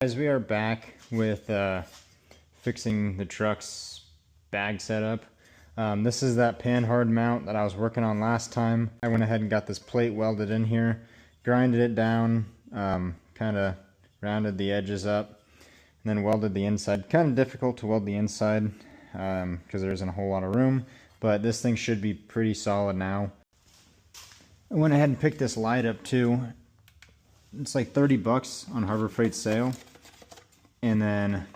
Guys, we are back with fixing the truck's bag setup. This is that Panhard mount that I was working on last time. I went ahead and got this plate welded in here, grinded it down, kind of rounded the edges up, and then welded the inside. Kind of difficult to weld the inside because there isn't a whole lot of room, but this thing should be pretty solid now. I went ahead and picked this light up too. It's like 30 bucks on Harbor Freight sale. And then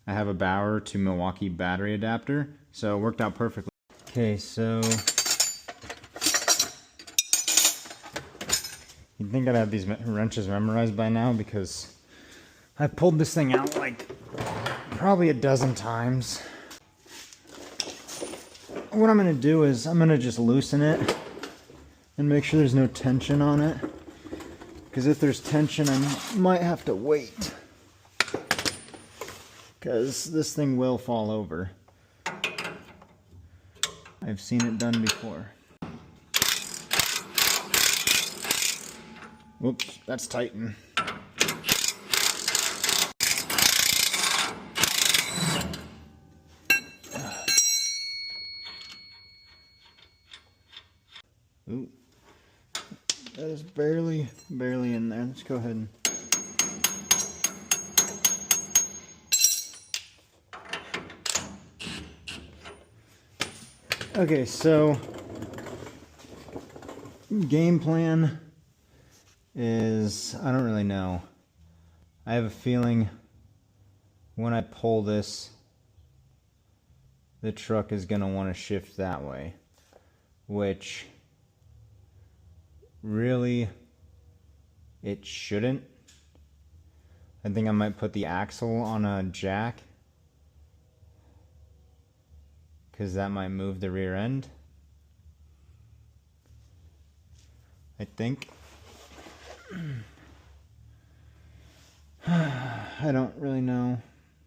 I have a Bauer to Milwaukee battery adapter. So it worked out perfectly. Okay, so you'd think I'd have these wrenches memorized by now because I pulled this thing out like probably a dozen times. What I'm gonna do is I'm gonna just loosen it and make sure there's no tension on it. Because if there's tension, I might have to wait. Because this thing will fall over. I've seen it done before. Whoops, that's tighten. Ooh. That is barely in there. Let's go ahead and... Okay, so game plan is, I don't really know. I have a feeling when I pull this, the truck is going to want to shift that way, which really it shouldn't. I think I might put the axle on a jack because that might move the rear end. I think. I don't really know.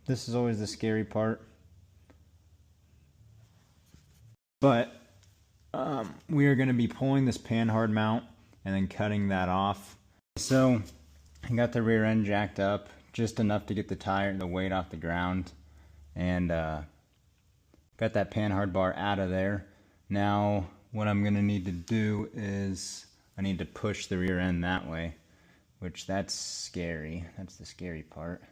This is always the scary part. But we are going to be pulling this Panhard mount and then cutting that off. So I got the rear end jacked up just enough to get the weight off the ground, and got that Panhard bar out of there. Now what I'm going to need to do is I need to push the rear end that way, which that's scary. That's the scary part.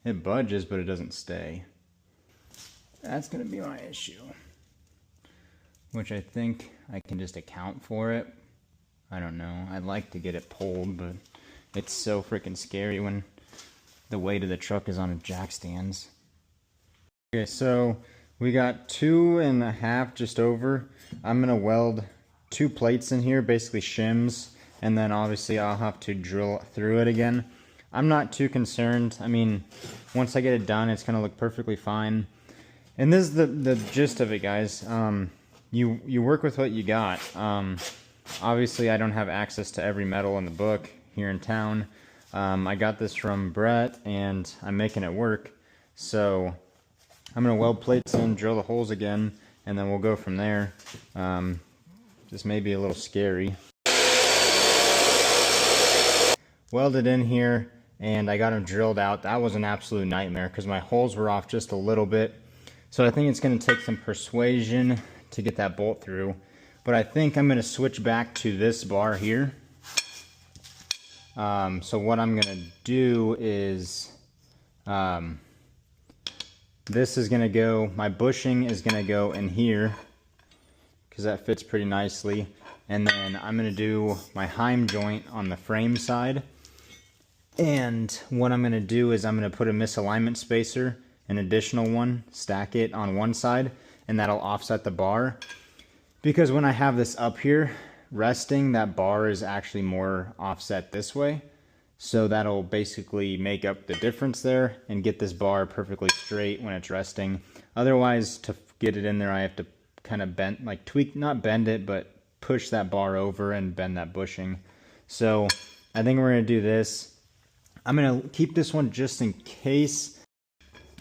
It budges, but it doesn't stay. That's going to be my issue, which I think I can just account for it. I don't know. I'd like to get it pulled, but it's so freaking scary when the weight of the truck is on a jack stands. Okay, so we got 2.5 just over. I'm going to weld 2 plates in here, basically shims, and then obviously I'll have to drill through it again. I'm not too concerned. I mean, once I get it done, it's going to look perfectly fine. And this is the gist of it, guys. You work with what you got. Obviously, I don't have access to every metal in the book here in town. I got this from Brett, and I'm making it work. So I'm going to weld plates in, drill the holes again, and then we'll go from there. This may be a little scary. Welded in here, and I got them drilled out. That was an absolute nightmare because my holes were off just a little bit. So I think it's going to take some persuasion to get that bolt through. But I think I'm going to switch back to this bar here. So what I'm going to do is, this is going to go, my bushing is going to go in here because that fits pretty nicely. And then I'm going to do my heim joint on the frame side. And what I'm going to do is I'm going to put a misalignment spacer, an additional one, stack it on one side, and that'll offset the bar. Because when I have this up here resting, that bar is actually more offset this way. So that'll basically make up the difference there and get this bar perfectly straight when it's resting. Otherwise, to get it in there, I have to kind of bend, like tweak, not bend it, but push that bar over and bend that bushing. So I think we're going to do this. I'm going to keep this one just in case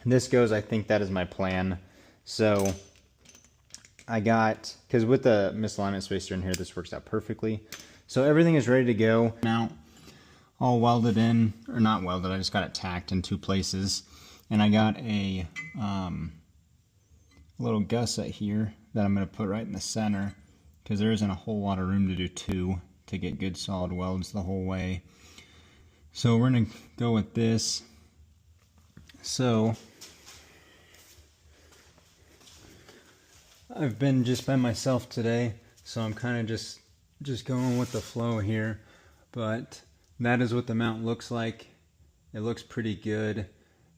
this goes. I think that is my plan. So I got, because with the misalignment spacer in here, this works out perfectly. So everything is ready to go. Mount all welded in, or not welded, I just got it tacked in 2 places. And I got a little gusset here that I'm going to put right in the center, because there isn't a whole lot of room to do 2 to get good solid welds the whole way. So we're going to go with this. So I've been just by myself today, so I'm kind of just going with the flow here, but that is what the mount looks like. It looks pretty good.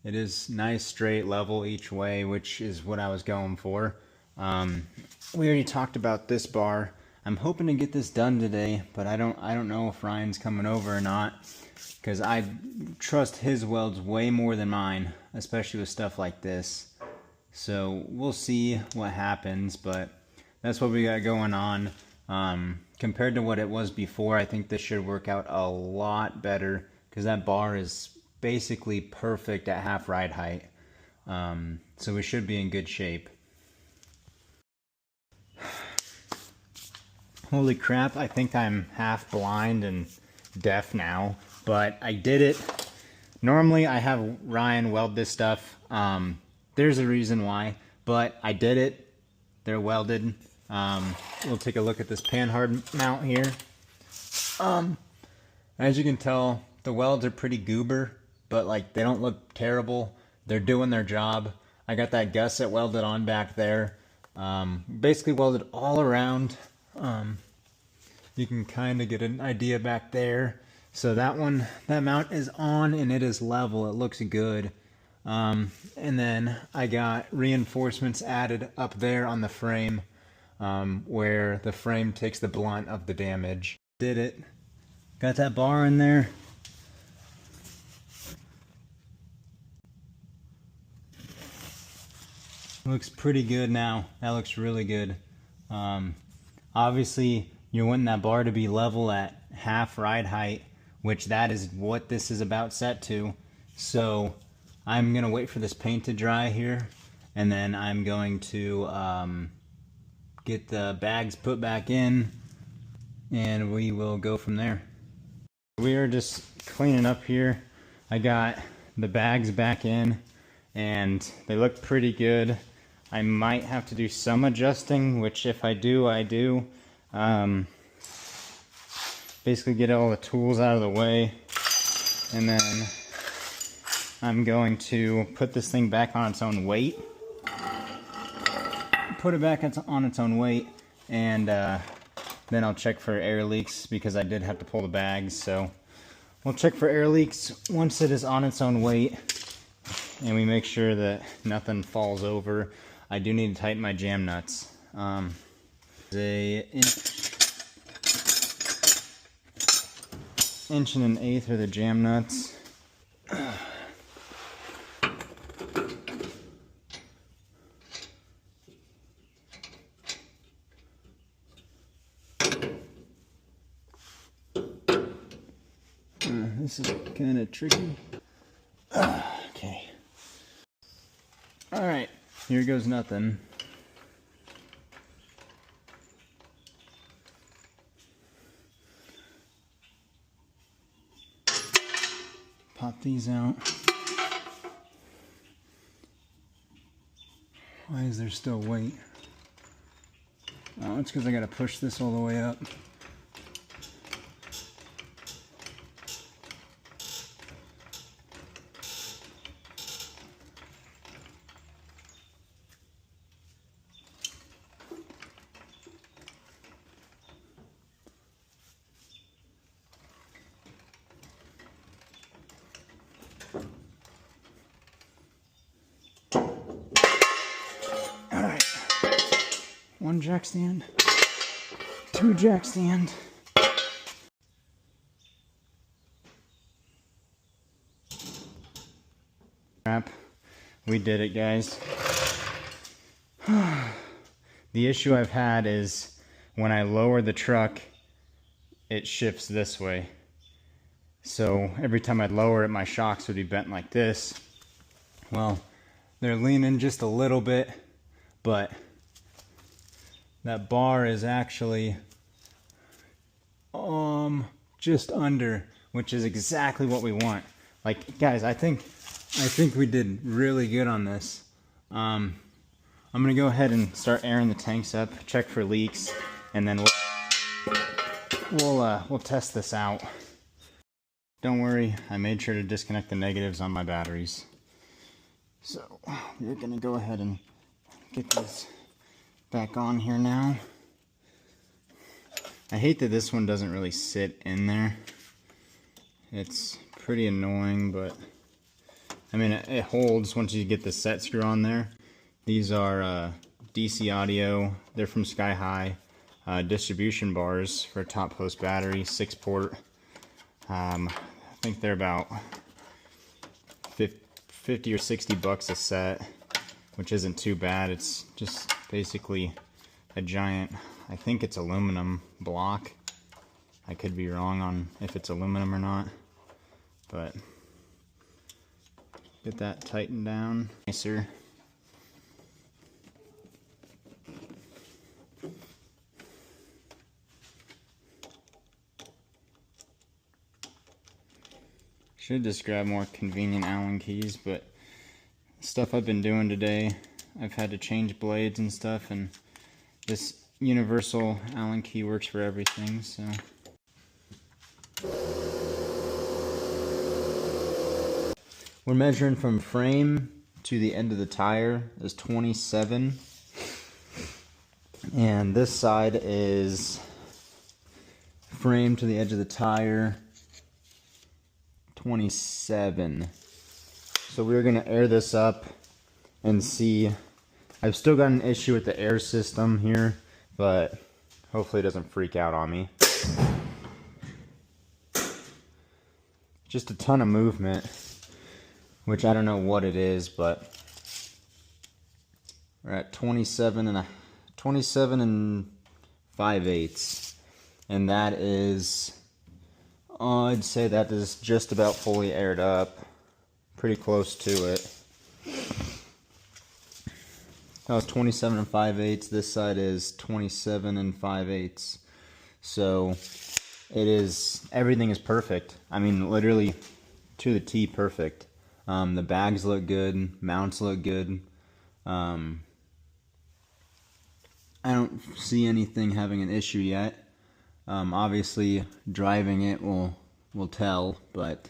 It is nice, straight, level each way, which is what I was going for. We already talked about this bar. I'm hoping to get this done today, but I don't know if Ryan's coming over or not, because I trust his welds way more than mine, especially with stuff like this. So we'll see what happens, but that's what we got going on. Compared to what it was before, I think this should work out a lot better, because that bar is basically perfect at half ride height. So we should be in good shape. Holy crap, I think I'm half blind and deaf now, but I did it. Normally I have Ryan weld this stuff. There's a reason why, but I did it. They're welded. We'll take a look at this Panhard mount here. As you can tell, the welds are pretty goober, but like they don't look terrible. They're doing their job. I got that gusset welded on back there. Basically welded all around. You can kind of get an idea back there. So that mount is on and it is level. It looks good. And then I got reinforcements added up there on the frame, where the frame takes the blunt of the damage. Did it. Got that bar in there. Looks pretty good now. That looks really good. Obviously, you're wanting that bar to be level at half ride height, which that is what this is about set to. So I'm going to wait for this paint to dry here, and then I'm going to get the bags put back in, and we will go from there. We are just cleaning up here. I got the bags back in, and they look pretty good. I might have to do some adjusting, which if I do, I do. Basically get all the tools out of the way, and then I'm going to put this thing back on its own weight. Put it back on its own weight, and then I'll check for air leaks, because I did have to pull the bags. So we'll check for air leaks once it is on its own weight, and we make sure that nothing falls over. I do need to tighten my jam nuts. Inch and 1/8 are the jam nuts. This is kind of tricky. Okay. All right, here goes nothing. Pop these out. Why is there still weight? Oh, it's because I got to push this all the way up. One jack stand, 2 jack stand. Crap, we did it, guys. The issue I've had is when I lower the truck, it shifts this way. So every time I'd lower it, my shocks would be bent like this. Well, they're leaning just a little bit, but That bar is actually just under, which is exactly what we want. Like, guys, I think we did really good on this. I'm gonna go ahead and start airing the tanks up, check for leaks, and then we'll test this out. Don't worry, I made sure to disconnect the negatives on my batteries. So we're gonna go ahead and get this back on here now. I hate that this one doesn't really sit in there. It's pretty annoying, but I mean, it holds once you get the set screw on there. These are DC audio. They're from Sky High. Distribution bars for a top post battery, 6-port. I think they're about 50 or 60 bucks a set, which isn't too bad. It's just basically a giant, I think it's aluminum block. I could be wrong on if it's aluminum or not, but get that tightened down nicer. Should just grab more convenient Allen keys, but stuff I've been doing today, I've had to change blades and stuff, and this universal Allen key works for everything, so. We're measuring from frame to the end of the tire is 27, and this side is frame to the edge of the tire 27. So we're gonna air this up and see. I've still got an issue with the air system here, but hopefully it doesn't freak out on me. Just a ton of movement, which I don't know what it is, but we're at 27 and 5/8, and that is, I'd say that is just about fully aired up, pretty close to it. That was 27 5/8. This side is 27 5/8. So it is, everything is perfect. I mean, literally to the T perfect. The bags look good, mounts look good. I don't see anything having an issue yet. Obviously, driving it will tell, but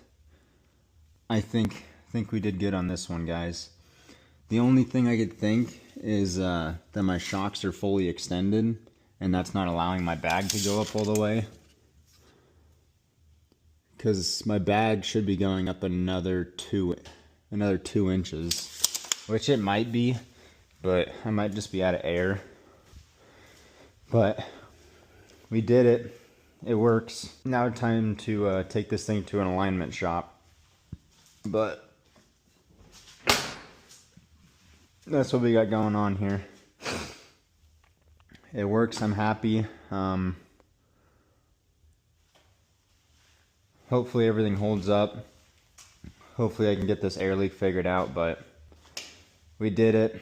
I think we did good on this one, guys. The only thing I could think is that my shocks are fully extended, and that's not allowing my bag to go up all the way. Because my bag should be going up another 2 inches, which it might be, but I might just be out of air. But we did it. It works. Now time to take this thing to an alignment shop. But that's what we got going on here. It works. I'm happy. Hopefully everything holds up. Hopefully I can get this air leak figured out, but we did it.